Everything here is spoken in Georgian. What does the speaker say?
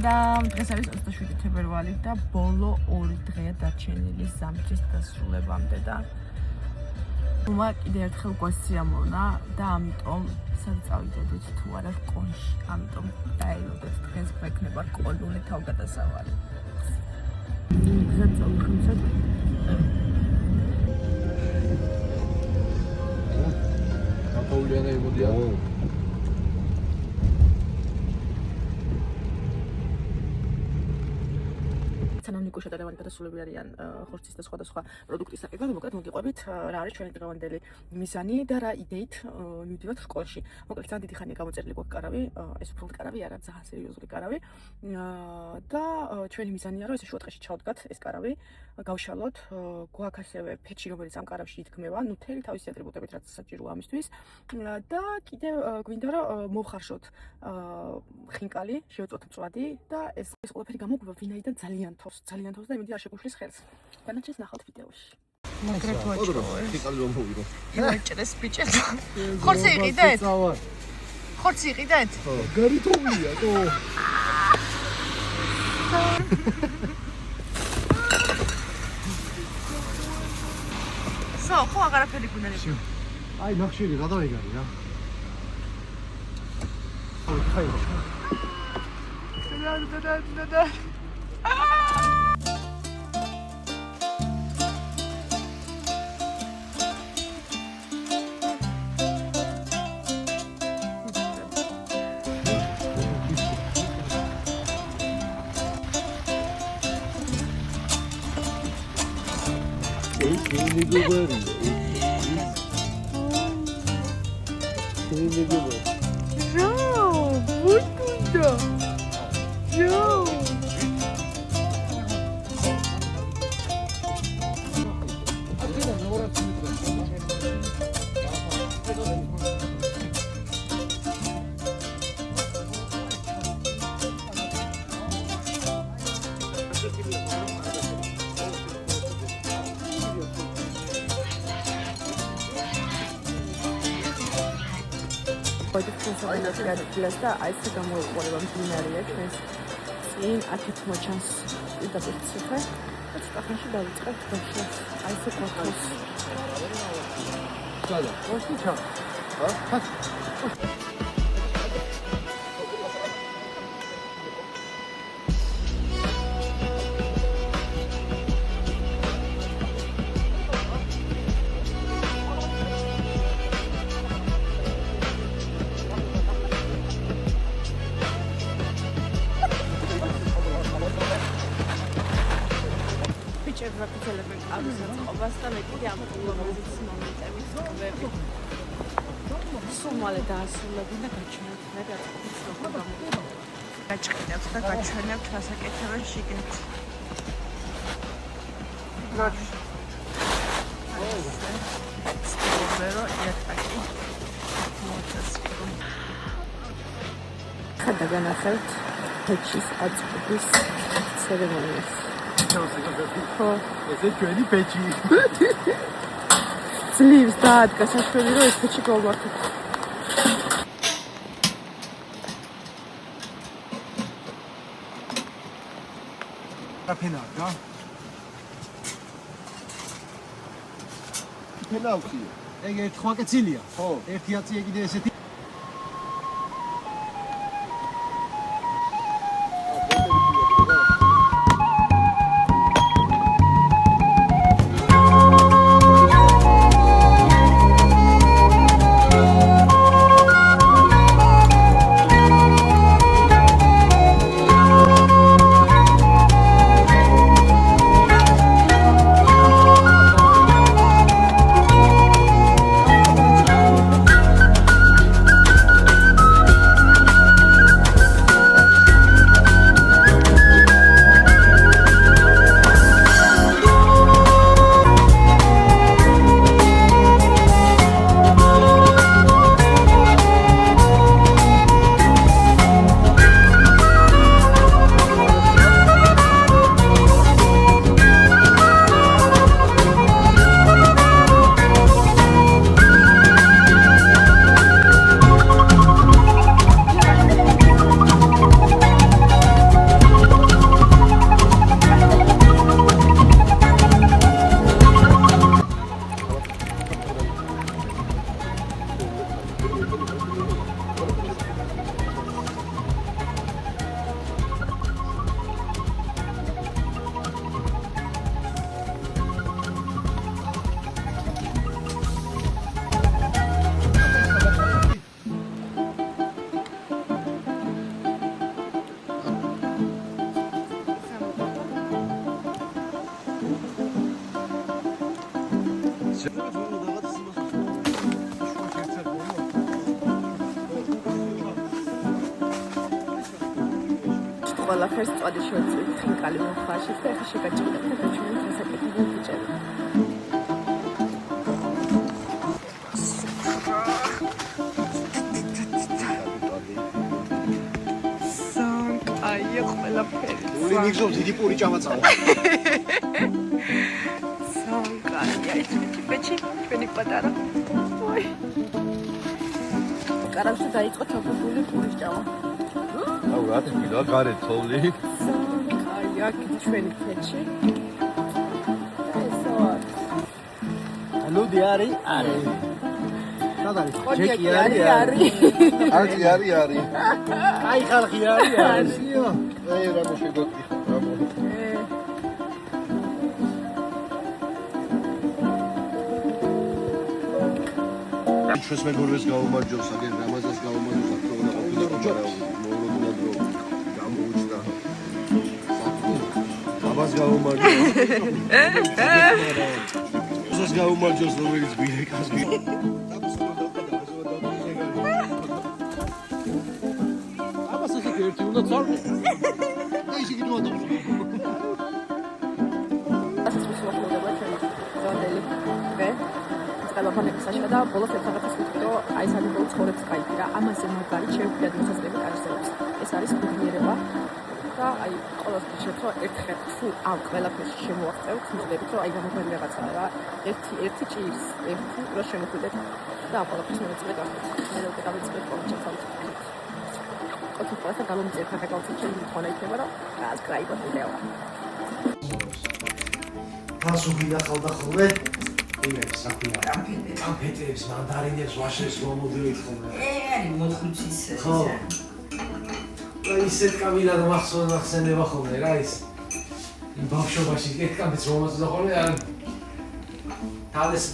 და დღეს არის 27 თებერვალი და ბოლო 2 დღეა დარჩენილი ზამთრის დასრულებამდე და უმა კიდევ ერთხელ გვასიამოვნა და ამიტომ სადაც წავიდოდით თუ არა კონში, ამიტომ დაელოდეთ დღეს გვექნება კოლული თავგადასავალი. გზად წავიხმისოთ. Paulina imodია. სანამნიკუშა და ლევანი გადასულები არიან ხორცის და სხვადასხვა პროდუქტის საკითხად. მოკლედ მოგიყვებით რა არის ჩვენი დღევანდელი მიზანი და რა იდეით მივდივართ სკოლაში. მოკლედ ძალიან დიდი ხანია გამოწერილი გვაქვს კარავი, ეს უფრო კარავი არა, ძალიან სერიოზული კარავი. და ჩვენი მიზანია რომ ესე შუადღეში ჩავდგათ ეს კარავი, გავშალოთ, გვაქვს ასევე ფეჩი, რომელიც ამ კარავში ითქმება, ნუ თელი თავისი ატრიბუტებით, რაც საჭიროა ამისთვის. და კიდევ გვინდა რომ მოვხარშოთ ხინკალი, შევწოთ მწვადი და ეს ყველაფერი გამოგვივა ვინაიდან ძალიან თავს და იმედი არ შეგუშლის ხელს. განაჩენს ნახავთ ვიდეოში. მოგრეფოჭო. ხინკალი რომ მოვიდო. იმაჭრეს ბიჭებს. ხორცი იყიდეთ? ხორცი იყიდეთ? გარითომია, თო. ხო, აღარაფერი გვინდა. აი, ნახშირი რა დაიგარი რა. ხაი. და. და აიც გამოუყურება მდინარეა ჩვენს წინ აქეთ მოჩანს პირდაპირ ციხე და ცოტახანში დავიწყებთ გაშლას აი ესე გვაქვს ჩადა ვაში ჩა ხა ვაკეთებენ კავისაწყობას და მე კიდე ამ პროგრამის მომენტების ვები. სულ მალე დაასრულებენ და გაჩვენებთ მე გაჩვენებთ და გაჩვენებთ რას აკეთებენ შიგნით. სპორტერო იატაკი. ხადა განახევთ ფეჩის აწყობის ცერემონიას. ესე ჩვენი პეჩი. ძლივს დაადგა საშველი რომ ეს პეჩი გავმართოთ. ფენა რა? ფენა აქვს. ეგ ერთ ხვაკეცილია. ხო. ერთი აწია კიდე ესეთი ყველაფერს წვადი შევწევთ ხინკალი მომხარშით და ეხლა შეგაჭირდეთ და ჩვენ დასაკეთებულ ბიჭები. აი ყველაფერი. ული მიგზობს დიდი პური ჭამაცაო. სანკაია ის ბიჭი ჩვენი პატარა. ой. კარავში დაიწყო თოფებული პურის ჭამა. აუ რა თქმა გარეთ თოვლი. სანკაია ჩვენი ფეჩი. ესო. ლუდი არის. სადარი? ჯეკი არის. არის. აი ხალხი არის. იო. აი რა მოშეგოთი. ჩვენს მეგობრებს გაუმარჯოს, აგერ რამაზას გაუმარჯოს, აქტუალურად ყოფილა უჯარა მოულოდნელად რომ გამოუჩნდა. აბას გაუმარჯოს. უსას გაუმარჯოს, რომელიც ბირეკას აბას ისე ერთი უნდა წარვი. აი ისე კიდევ ადო. ასე შემოხდება ჩვენი ზონდელი. ვე ტელეფონების საშუალება და ბოლოს ერთადერთი ვიტყვი რომ აი ეს არის ბოლოს ცხოვრების კაიდი რა ამაზე მაგარი შევხვდეთ მოსაზრები კარისებს ეს არის ბედნიერება და აი ყოველთვის შეცვალ ერთხელ თუ ამ ყველაფერს შემოაღწევთ მოდებით რომ აი გამოგარი რაღაცა რა ერთი ჭირს ერთი რო შემოხვიდეთ და ამ ყველაფერს მომეწმეთ ახლა მე რო გამეწმეთ ყოველთვის ოქი პასა გამომწერთ ახლა გავცეთ თქონა იქნება რომ subscribe ვიდეო გასული ახალ ხოლმე იმებს საქმეა ამ ფეტებს მანდარინებს ვაშებს მომოდივით ხოლმე არის მოხუცის ხო ისეთ კამილად მახსენდება ხოლმე რა ის იმ ბავშვობაში ერთ კამილს მომაწოდა ხოლმე თალეს